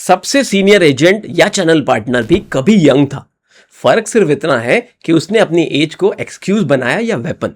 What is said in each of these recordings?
सबसे senior agent या channel partner भी कभी यंग था। फर्क सिर्फ इतना है कि उसने अपनी एज को एक्सक्यूज बनाया या वेपन।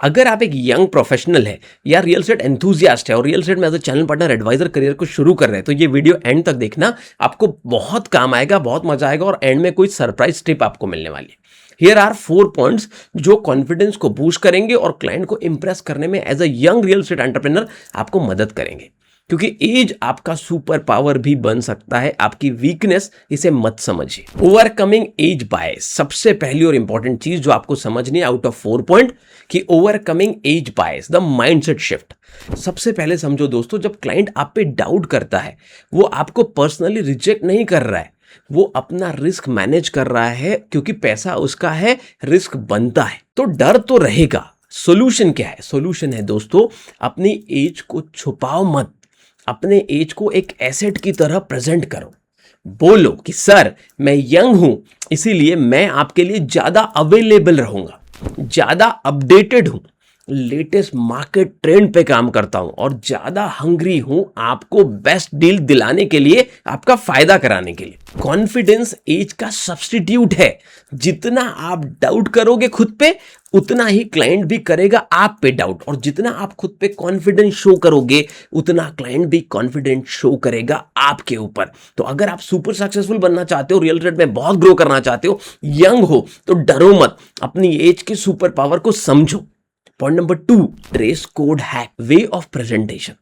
अगर आप एक यंग प्रोफेशनल है या रियल एस्टेट एंथुजियास्ट है और रियल एस्टेट में as a channel partner advisor career को शुरू कर रहे हैं तो ये वीडियो एंड तक देखना, आपको बहुत काम आएगा, बहुत मजा आएगा और एंड में कोई सरप्राइज टिप आपको मिलने वाली है। हियर आर 4 पॉइंट्स जो कॉन्फिडेंस को बूस्ट करेंगे और क्लाइंट को इंप्रेस करने में as a young real estate entrepreneur आपको मदद करेंगे, क्योंकि एज आपका सुपर पावर भी बन सकता है, आपकी वीकनेस इसे मत समझिए। ओवरकमिंग एज बायस, सबसे पहली और इंपॉर्टेंट चीज जो आपको समझनी है आउट ऑफ 4 पॉइंट कि overcoming age bias the mindset shift. सबसे पहले समझो दोस्तों, जब क्लाइंट आप पे डाउट करता है वो आपको पर्सनली रिजेक्ट नहीं कर रहा है, वो अपना रिस्क मैनेज कर रहा है, क्योंकि पैसा उसका है, रिस्क बनता है, तो डर तो रहेगा। सोल्यूशन क्या है? सोल्यूशन है दोस्तों, अपनी एज को छुपाओ मत, अपने एज को एक एसेट की तरह प्रेजेंट करो। बोलो कि सर मैं यंग हूं, इसीलिए मैं आपके लिए ज्यादा अवेलेबल रहूंगा, ज्यादा अपडेटेड हूं, लेटेस्ट मार्केट ट्रेंड पे काम करता हूं और ज्यादा हंग्री हूं आपको बेस्ट डील दिलाने के लिए, आपका फायदा कराने के लिए। कॉन्फिडेंस एज का सब्स्टिट्यूट है। जितना आप डाउट करोगे खुद पे, उतना ही क्लाइंट भी करेगा आप पे डाउट, और जितना आप खुद पे कॉन्फिडेंस शो करोगे उतना क्लाइंट भी कॉन्फिडेंस शो करेगा आपके ऊपर। तो अगर आप सुपर सक्सेसफुल बनना चाहते हो, रियल एस्टेट में बहुत ग्रो करना चाहते हो, यंग हो, तो डरो मत, अपनी एज के सुपर पावर को समझो। Point number 2, dress code hack, way of presentation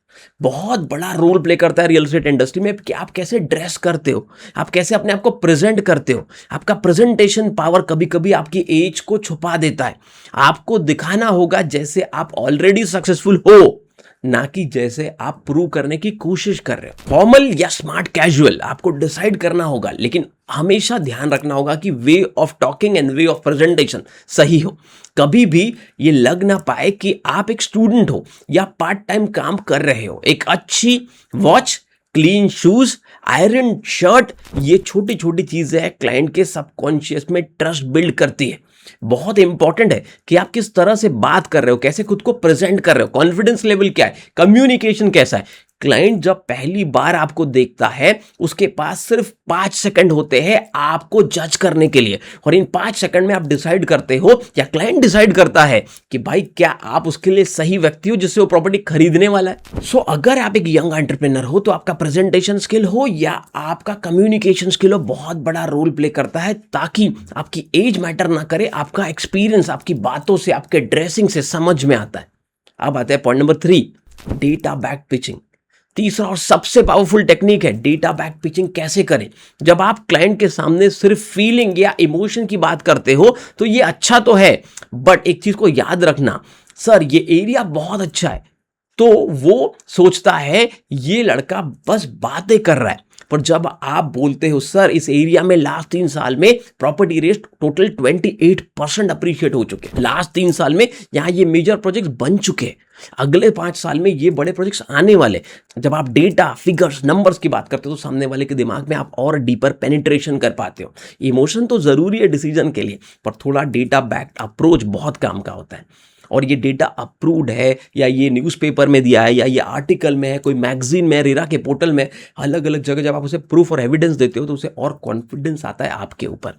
बहुत बड़ा रोल प्ले करता है रियल एस्टेट इंडस्ट्री में कि आप कैसे ड्रेस करते हो, आप कैसे अपने आप को प्रेजेंट करते हो। आपका प्रेजेंटेशन पावर कभी कभी आपकी एज को छुपा देता है। आपको दिखाना होगा जैसे आप ऑलरेडी सक्सेसफुल हो, ना कि जैसे आप प्रूव करने की कोशिश कर रहे हो। फॉर्मल या स्मार्ट कैजुअल आपको डिसाइड करना होगा, लेकिन हमेशा ध्यान रखना होगा कि way of talking and way of presentation सही हो। कभी भी ये लग ना पाए कि आप एक स्टूडेंट हो या पार्ट टाइम काम कर रहे हो। एक अच्छी watch, clean shoes, iron shirt, ये छोटी छोटी चीजें क्लाइंट के सबकॉन्शियस में ट्रस्ट बिल्ड करती है। बहुत इंपॉर्टेंट है कि आप किस तरह से बात कर रहे हो, कैसे खुद को प्रेजेंट कर रहे हो, कॉन्फिडेंस लेवल क्या है, कम्युनिकेशन कैसा है। क्लाइंट जब पहली बार आपको देखता है, उसके पास सिर्फ 5 सेकंड होते हैं आपको जज करने के लिए, और इन 5 सेकंड में आप डिसाइड करते हो या क्लाइंट डिसाइड करता है कि भाई क्या आप उसके लिए सही व्यक्ति हो जिससे वो प्रॉपर्टी खरीदने वाला है। सो अगर आप एक यंग एंटरप्रेन्योर हो तो आपका प्रेजेंटेशन स्किल हो या आपका कम्युनिकेशन स्किल हो, बहुत बड़ा रोल प्ले करता है, ताकि आपकी एज मैटर ना करे, आपका एक्सपीरियंस आपकी बातों से, आपके ड्रेसिंग से समझ में आता है। अब आते हैं point number 3, data back pitching. तीसरा और सबसे पावरफुल टेक्निक है डेटा बैक पिचिंग कैसे करें। जब आप क्लाइंट के सामने सिर्फ फीलिंग या इमोशन की बात करते हो तो ये अच्छा तो है, बट एक चीज को याद रखना, सर ये एरिया बहुत अच्छा है, तो वो सोचता है ये लड़का बस बातें कर रहा है। पर जब आप बोलते हो सर इस एरिया में लास्ट 3 साल में प्रॉपर्टी रेट टोटल 28% अप्रिशिएट हो चुके हैं, लास्ट 3 साल में यहाँ ये मेजर प्रोजेक्ट्स बन चुके हैं, अगले 5 साल में ये बड़े प्रोजेक्ट्स आने वाले। जब आप डेटा, फिगर्स, नंबर्स की बात करते हो तो सामने वाले के दिमाग में आप और डीपर पेनिट्रेशन कर पाते हो। इमोशन तो जरूरी है डिसीजन के लिए, पर थोड़ा डेटा बैक अप्रोच बहुत काम का होता है। और ये डेटा अप्रूव्ड है या ये न्यूज़पेपर में दिया है या ये आर्टिकल में है, कोई मैगजीन में, रेरा के पोर्टल में, अलग अलग जगह जब आप उसे प्रूफ और एविडेंस देते हो तो उसे और कॉन्फिडेंस आता है आपके ऊपर।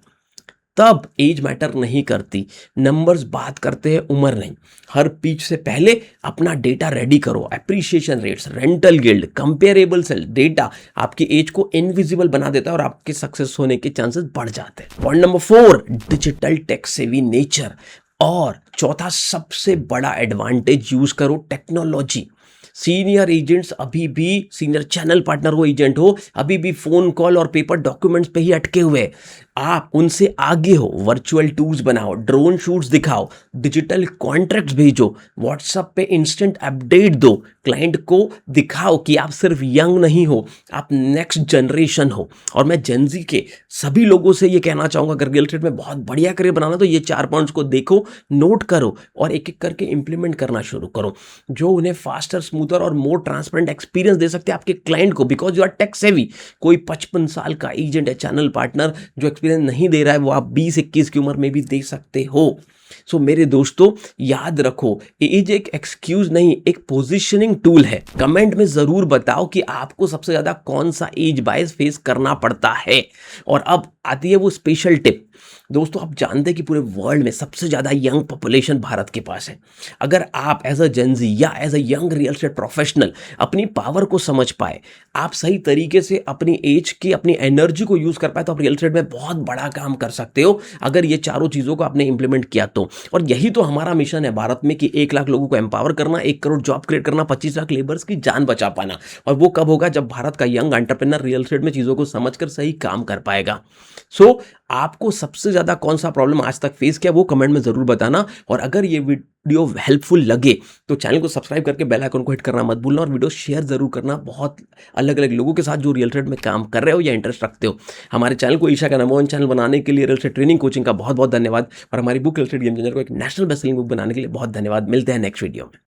तब एज मैटर नहीं करती, नंबर्स बात करते हैं, उम्र नहीं। हर पिच से पहले अपना डेटा रेडी करो, appreciation rates, rental yield, comparable sale. Data आपकी एज को इनविजिबल बना देता है और आपके सक्सेस होने के चांसेस बढ़ जाते हैं। Point number 4, digital tech savvy nature. और चौथा सबसे बड़ा एडवांटेज, यूज करो टेक्नोलॉजी। सीनियर एजेंट्स अभी भी, सीनियर चैनल पार्टनर हो, एजेंट हो, अभी भी फोन कॉल और पेपर डॉक्यूमेंट्स पे ही अटके हुए। आप उनसे आगे हो, वर्चुअल टूर्स बनाओ, ड्रोन शूट्स दिखाओ, डिजिटल कॉन्ट्रैक्ट्स भेजो, व्हाट्सएप पे इंस्टेंट अपडेट दो, क्लाइंट को दिखाओ कि आप सिर्फ यंग नहीं हो, आप नेक्स्ट जनरेशन हो। और मैं जेनजी के सभी लोगों से ये कहना चाहूंगा, अगर रियल एस्टेट में बहुत बढ़िया करियर बनाना तो ये 4 पॉइंट्स को देखो, नोट करो और एक एक करके इंप्लीमेंट करना शुरू करो, जो उन्हें फास्टर, स्मूथर और मोर ट्रांसपेरेंट एक्सपीरियंस दे सकते हैं आपके क्लाइंट को, because you are tech savvy. कोई 55 साल का एजेंट है, चैनल पार्टनर जो एक्सपीरियंस नहीं दे रहा है, वो आप 20-21 की उम्र में भी दे सकते हो। सो मेरे दोस्तों, याद रखो, एज एक एक्सक्यूज नहीं, एक पोजीशनिंग टूल है। कमेंट में जरूर बताओ कि आपको सबसे ज्यादा कौन सा एज बायस फेस करना पड़ता है। और अब आती है वो स्पेशल टिप। दोस्तों, आप जानते हैं कि पूरे वर्ल्ड में सबसे ज्यादा यंग पॉपुलेशन भारत के पास है। अगर आप एज अ जेंजी या as a young real estate professional अपनी पावर को समझ पाए, आप सही तरीके से अपनी एज की, अपनी एनर्जी को यूज कर पाए, तो आप रियल एस्टेट में बहुत बड़ा काम कर सकते हो, अगर ये चारों चीजों को आपने इंप्लीमेंट किया तो। और यही तो हमारा मिशन है भारत में, कि 1 लाख लोगों को एम्पावर करना, 1 करोड़ जॉब क्रिएट करना, 25 लाख लेबर्स की जान बचा पाना। और वो कब होगा? जब भारत का यंग एंटरप्रेन्योर रियल एस्टेट में चीजों को समझकर सही काम कर पाएगा। सो आपको सबसे ज्यादा कौन सा प्रॉब्लम आज तक फेस किया, वो कमेंट में जरूर बताना। और अगर ये वीडियो हेल्पफुल लगे तो चैनल को सब्सक्राइब करके बेल आइकन को हिट करना मत भूलना, और वीडियो शेयर जरूर करना बहुत अलग अलग लोगों के साथ जो रियल एस्टेट में काम कर रहे हो या इंटरेस्ट रखते हो। हमारे चैनल को ईशा का नंबर 1 चैनल बनाने के लिए रियल एस्टेट ट्रेनिंग कोचिंग का बहुत बहुत धन्यवाद। और हमारी book real estate game changer को एक नेशनल बेस्ट सेलिंग बुक बनाने के लिए बहुत धन्यवाद। मिलते हैं नेक्स्ट वीडियो में।